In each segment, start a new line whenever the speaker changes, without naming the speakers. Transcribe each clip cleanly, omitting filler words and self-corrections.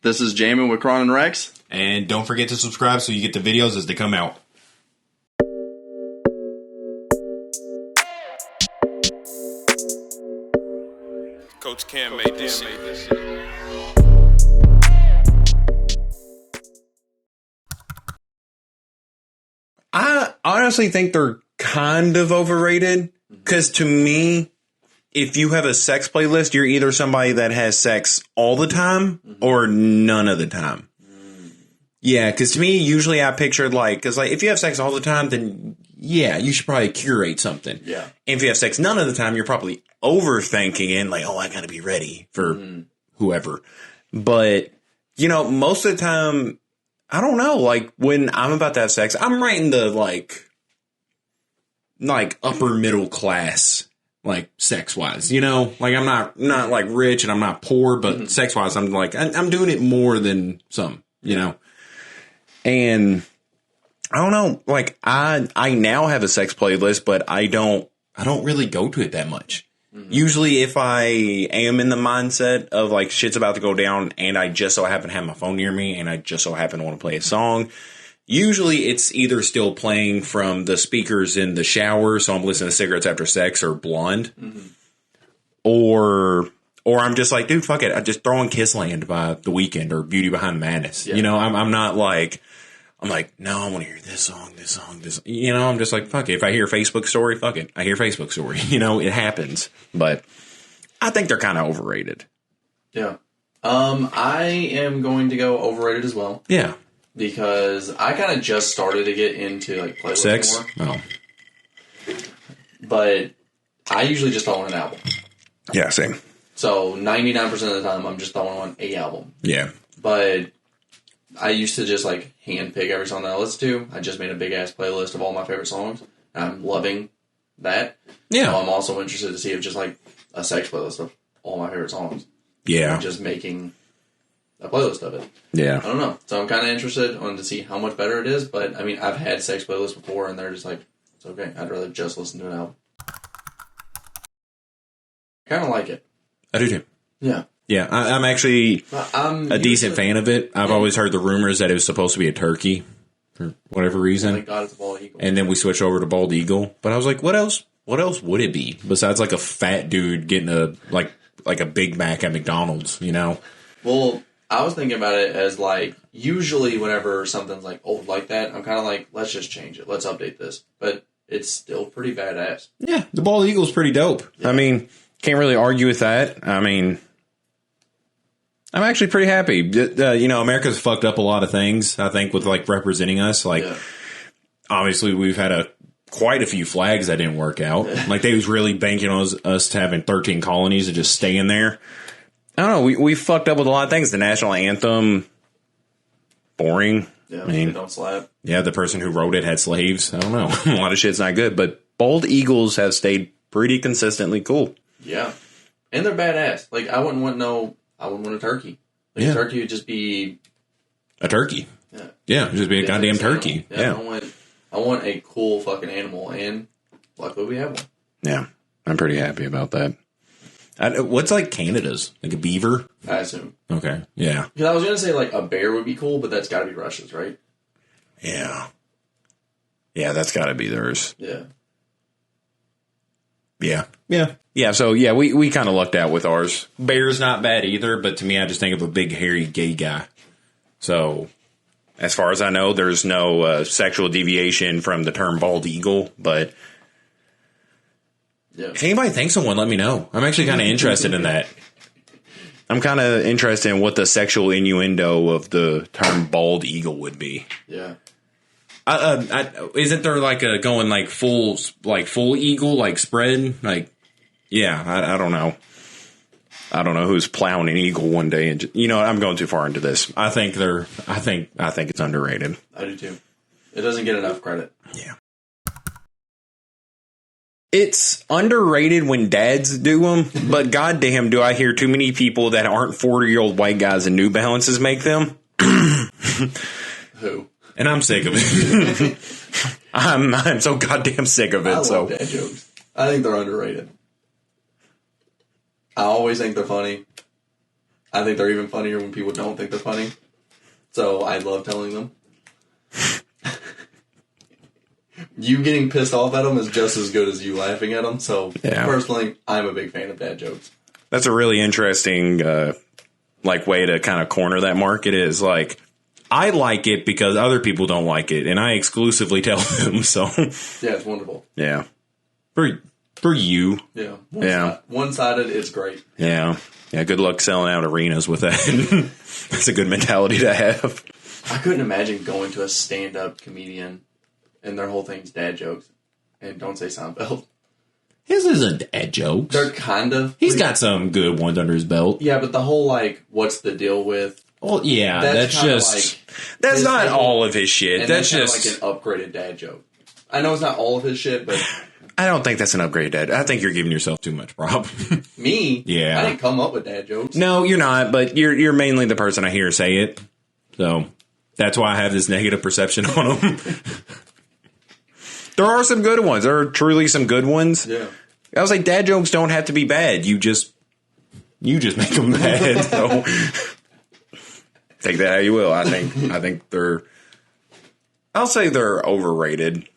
This is Jammin with Kron Rex.
And don't forget to subscribe so you get the videos as they come out.
Coach Cam made this shit.
I honestly think they're kind of overrated because to me, if you have a sex playlist, you're either somebody that has sex all the time or none of the time. Yeah, because to me, usually I pictured because if you have sex all the time, then yeah, you should probably curate something.
Yeah.
And if you have sex none of the time, you're probably overthinking it, I got to be ready for whoever. But, most of the time, I don't know, when I'm about to have sex, I'm writing the upper middle class, sex wise, I'm not rich and I'm not poor, but sex wise, I'm I'm doing it more than some, and I don't know, I now have a sex playlist, but I don't really go to it that much. Usually if I am in the mindset of shit's about to go down and I just so happen to have my phone near me and I just so happen to want to play a song, usually it's either still playing from the speakers in the shower, so I'm listening to Cigarettes After Sex or Blonde, or I'm just dude, fuck it, I just throw on Kissland by The Weeknd or Beauty Behind the Madness. Yeah. I'm not no, I want to hear this song. I'm just fuck it. If I hear Facebook story, fuck it. I hear Facebook story. It happens. But I think they're kind of overrated.
Yeah. I am going to go overrated as well.
Yeah.
Because I kind of just started to get into playlists
sex
more.
Oh.
But I usually just throw on an album.
Yeah, same.
So 99% of the time, I'm just throwing on a album.
Yeah.
But I used to just hand pick every song that I listen to. I just made a big ass playlist of all my favorite songs. And I'm loving that.
Yeah.
So I'm also interested to see if just a sex playlist of all my favorite songs.
Yeah.
And just making a playlist of it.
Yeah.
I don't know. So I'm kind of interested to see how much better it is. But I mean, I've had sex playlists before and they're just it's okay. I'd rather just listen to an album. I kind of like it.
I do too.
Yeah.
Yeah, I'm actually a decent fan of it. I've always heard the rumors that it was supposed to be a turkey for whatever reason.
Thank God it's a bald eagle.
And then we switched over to bald eagle. But I was what else? What else would it be besides a fat dude getting a Big Mac at McDonald's?
Well, I was thinking about it as usually whenever something's old like that, I'm kind of let's just change it. Let's update this. But it's still pretty badass.
Yeah, the bald eagle's pretty dope. Yeah. I mean, can't really argue with that. I mean, I'm actually pretty happy. America's fucked up a lot of things, I think, with representing us. Obviously, we've had quite a few flags that didn't work out. They was really banking on us having 13 colonies and just staying there. I don't know. We fucked up with a lot of things. The national anthem, boring.
Yeah, I mean, don't slap.
Yeah, the person who wrote it had slaves. I don't know. A lot of shit's not good, but bald eagles have stayed pretty consistently cool.
Yeah, and they're badass. I wouldn't want a turkey. A turkey would just be
a turkey. Yeah, it'd just be a goddamn turkey. Yeah.
I want a cool fucking animal, and luckily we have one.
Yeah, I'm pretty happy about that. What's Canada's? A beaver?
I assume.
Okay, yeah.
Because I was gonna say a bear would be cool, but that's got to be Russia's, right?
Yeah. Yeah, that's got to be theirs.
Yeah.
Yeah. Yeah. Yeah, so we kind of lucked out with ours. Bear's not bad either, but to me, I just think of a big, hairy, gay guy. So, as far as I know, there's no sexual deviation from the term bald eagle, but if anybody thinks of one, let me know. I'm actually kind of interested in that. I'm kind of interested in what the sexual innuendo of the term bald eagle would be.
Yeah.
Isn't there going full eagle, spread? Yeah, I don't know. I don't know who's plowing an eagle one day, and I'm going too far into this. I think it's underrated.
I do too. It doesn't get enough credit.
Yeah. It's underrated when dads do them, but goddamn, do I hear too many people that aren't 40-year-old white guys in New Balances make them?
Who?
And I'm sick of it. I'm so goddamn sick of it.
I love dad jokes. I think they're underrated. I always think they're funny. I think they're even funnier when people don't think they're funny. So I love telling them. You getting pissed off at them is just as good as you laughing at them. So personally, I'm a big fan of dad jokes.
That's a really interesting way to kind of corner that market. Is like, I like it because other people don't like it, and I exclusively tell them. So
yeah, it's wonderful.
Yeah, for you.
Yeah, one-sided. It's great.
Yeah. Good luck selling out arenas with that. That's a good mentality to have.
I couldn't imagine going to a stand-up comedian and their whole thing's dad jokes. And don't say Seinfeld.
His isn't dad jokes.
They're kind of.
He's got some good ones under his belt.
Yeah, but the whole, what's the deal with?
Well, yeah, that's just... that's not all of his shit. That's just...
like an upgraded dad joke. I know it's not all of his shit, but...
I don't think that's an upgraded dad. I think you're giving yourself too much prop.
Me?
Yeah.
I didn't come up with dad jokes.
No, you're not, but you're mainly the person I hear say it. So, that's why I have this negative perception on them. There are some good ones. There are truly some good ones.
Yeah.
I was like, dad jokes don't have to be bad. You just make them bad. So take that how you will. I think I'll say they're overrated.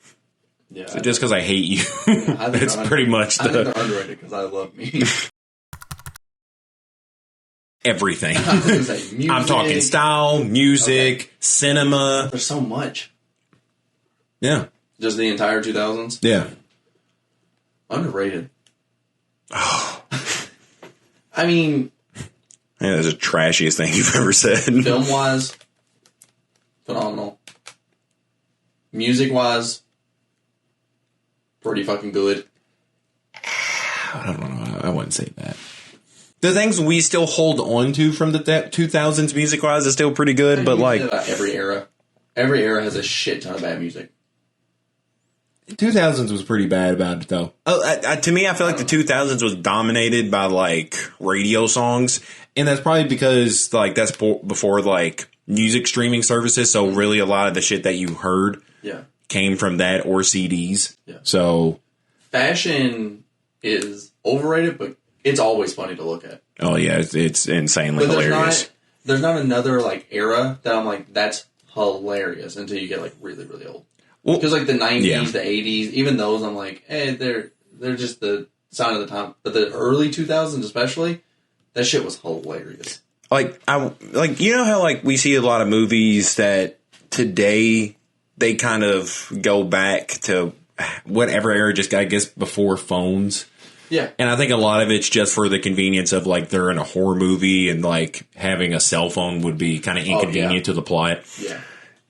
Yeah.
So just because I hate you, it's pretty much
I think they're underrated because I love me.
Everything.
Music.
I'm talking style, music, cinema.
There's so much.
Yeah.
Just the entire 2000s?
Yeah.
Underrated. Oh. I mean...
Yeah, that's the trashiest thing you've ever said.
Film-wise, phenomenal. Music-wise, pretty fucking good.
I don't know. I wouldn't say that. The things we still hold on to from the 2000s music-wise is still pretty good, but
every era has a shit ton of bad music.
2000s was pretty bad about it, though. To me, I feel like the 2000s was dominated by, radio songs. And that's probably because, that's before, music streaming services. So, really, a lot of the shit that you heard came from that or CDs.
Yeah.
So...
Fashion is overrated, but it's always funny to look at.
Oh, yeah. It's insanely hilarious.
There's not another, era that I'm like, that's hilarious until you get, really, really old. Because the 90s, the 80s, even those, I'm like, they're just the sign of the time. But the early 2000s, especially, that shit was hilarious.
You know how we see a lot of movies that today they kind of go back to whatever era, just I guess before phones.
Yeah,
and I think a lot of it's just for the convenience of they're in a horror movie and having a cell phone would be kind of inconvenient to the plot.
Yeah,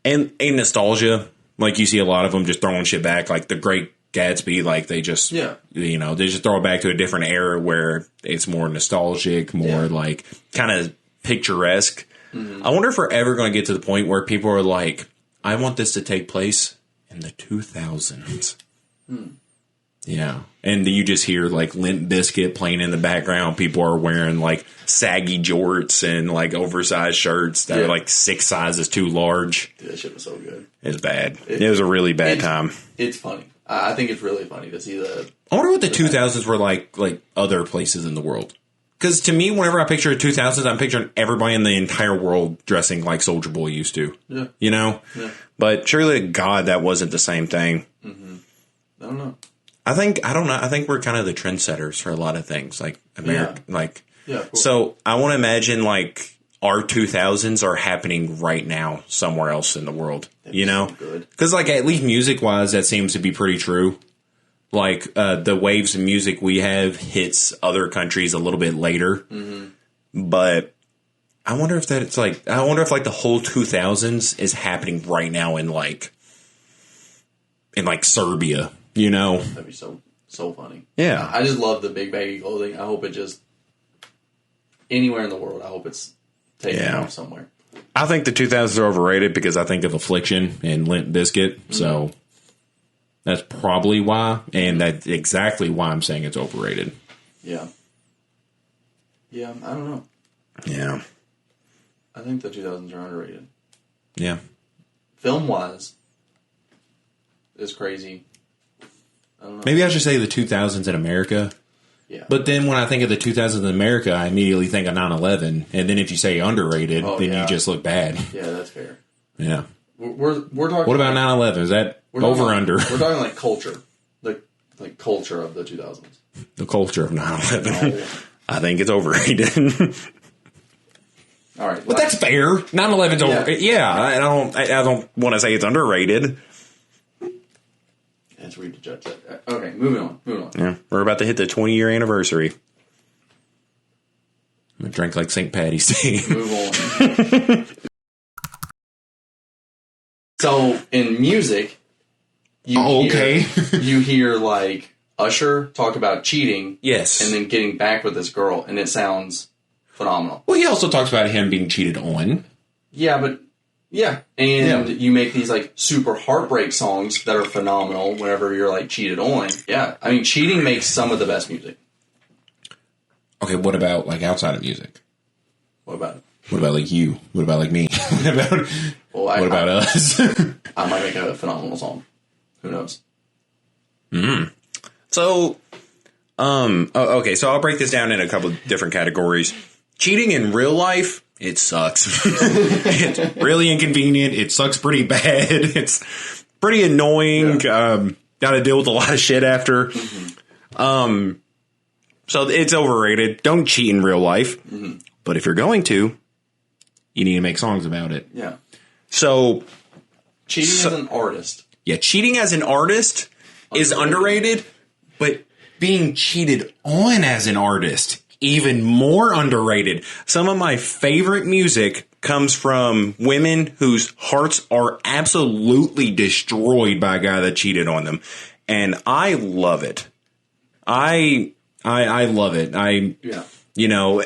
and a nostalgia. You see a lot of them just throwing shit back, The Great Gatsby, they just, they just throw it back to a different era where it's more nostalgic, more, kind of picturesque. Mm-hmm. I wonder if we're ever going to get to the point where people are like, I want this to take place in the 2000s. Yeah. And you just hear, Limp Bizkit playing in the background. People are wearing, saggy jorts and, oversized shirts that are, 6 sizes too large.
Dude, that shit was so good.
It was bad. It was a really bad time.
It's funny. I think it's really funny to see the...
I wonder what the 2000s were like other places in the world. Because to me, whenever I picture 2000s, I'm picturing everybody in the entire world dressing like Soulja Boy used to.
Yeah.
You know?
Yeah.
But surely to God, that wasn't the same thing.
Mm-hmm. I don't know.
I don't know. I think we're kind of the trendsetters for a lot of things, America.
Yeah. Cool.
So I want to imagine our 2000s are happening right now somewhere else in the world. You know, because at least music wise, that seems to be pretty true. The waves of music we have hits other countries a little bit later, but I wonder if that it's I wonder if the whole 2000s is happening right now in Serbia. You know,
that'd be so funny.
Yeah,
I just love the big baggy clothing. I hope it just anywhere in the world. I hope it's taken off somewhere.
I think the 2000s are overrated because I think of Affliction and Limp Bizkit. Mm-hmm. So that's probably why, and that's exactly why I'm saying it's overrated.
Yeah. Yeah, I don't know.
Yeah.
I think the 2000s are underrated.
Yeah.
Film-wise, is crazy. I don't know.
Maybe I should say the 2000s in America.
Yeah.
But then when I think of the 2000s in America, I immediately think of 9/11. And then if you say underrated, then you just look bad.
Yeah, that's fair.
Yeah.
We're talking.
What about 9/11? Is that over or under?
We're talking like culture. Like culture of the 2000s.
The culture of 9/11. I think it's overrated.
All right.
But that's fair. 9/11's over. Yeah, I don't want to say it's underrated.
That's weird to judge that. Okay, moving on.
Yeah, we're about to hit the 20-year anniversary. I'm going to drink like St. Patty's Day.
Move on. So, in music, you hear like Usher talk about cheating.
Yes.
And then getting back with this girl, and it sounds phenomenal.
Well, he also talks about him being cheated on.
Yeah, but... Yeah, and you make these like super heartbreak songs that are phenomenal whenever you're like cheated on. Yeah, I mean, cheating makes some of the best music.
Okay, what about like outside of music?
What about it?
What about like you? What about like me? What about us?
I might make a phenomenal song. Who knows?
So, okay, so I'll break this down in a couple of different categories. Cheating in real life. It sucks. It's really inconvenient. It sucks pretty bad. It's pretty annoying. Got to deal with a lot of shit after. Mm-hmm. So it's overrated. Don't cheat in real life. Mm-hmm. But if you're going to, you need to make songs about it.
Yeah.
So
cheating as an artist.
Yeah, cheating as an artist is underrated, but being cheated on as an artist, even more underrated. Some of my favorite music comes from women whose hearts are absolutely destroyed by a guy that cheated on them. And I love it. I love it. You know,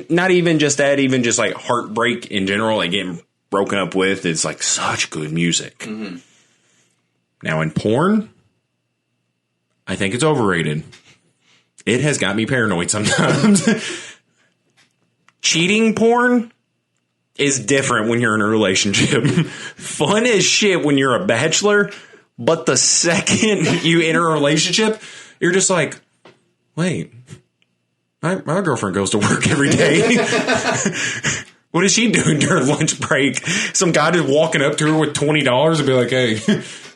not even just that, even just like heartbreak in general, like getting broken up with, it's like such good music. Mm-hmm. Now in porn, I think it's overrated. It has got me paranoid sometimes. Cheating porn is different when you're in a relationship. Fun as shit when you're a bachelor, but the second you enter a relationship, you're just like, wait, my girlfriend goes to work every day. What is she doing during lunch break? Some guy just walking up to her with $20 and be like, hey,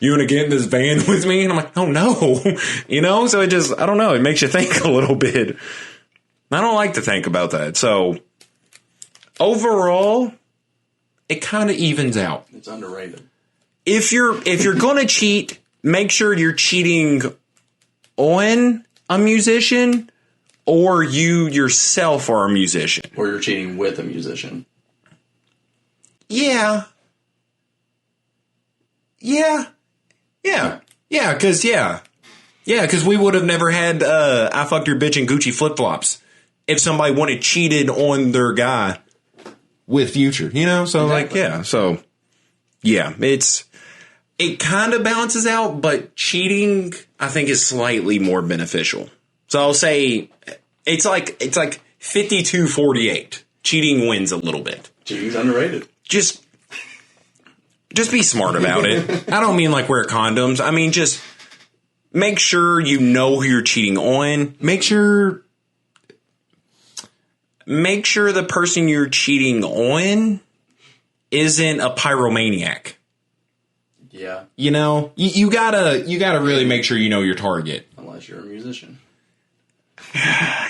you want to get in this van with me? And I'm like, oh no. You know, so it just, I don't know. It makes you think a little bit. I don't like to think about that. So overall, it kind of evens out.
It's underrated.
If you're going to cheat, make sure you're cheating on a musician or you yourself are a musician.
Or you're cheating with a musician.
Yeah. Because we would have never had I fucked your bitch in Gucci flip-flops if somebody wanted cheated on their guy with Future, you know? So, it kind of balances out, but cheating, I think, is slightly more beneficial. So I'll say it's like 52-48. Cheating wins a little bit.
Cheating's underrated.
Just be smart about it. I don't mean like wear condoms. I mean just make sure you know who you're cheating on. Make sure the person you're cheating on isn't a pyromaniac.
Yeah.
You know, you gotta really make sure you know your target.
Unless you're a musician.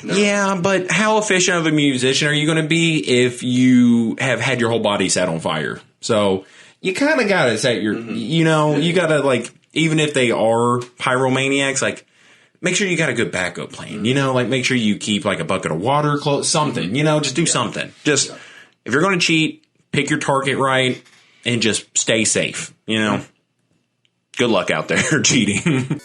No. Yeah, but how efficient of a musician are you going to be if you have had your whole body set on fire? So you kind of got to set your, you know, you got to like, even if they are pyromaniacs, like make sure you got a good backup plan, you know, like make sure you keep like a bucket of water, something, you know, just do something. Just if you're going to cheat, pick your target right and just stay safe, you know. Good luck out there cheating.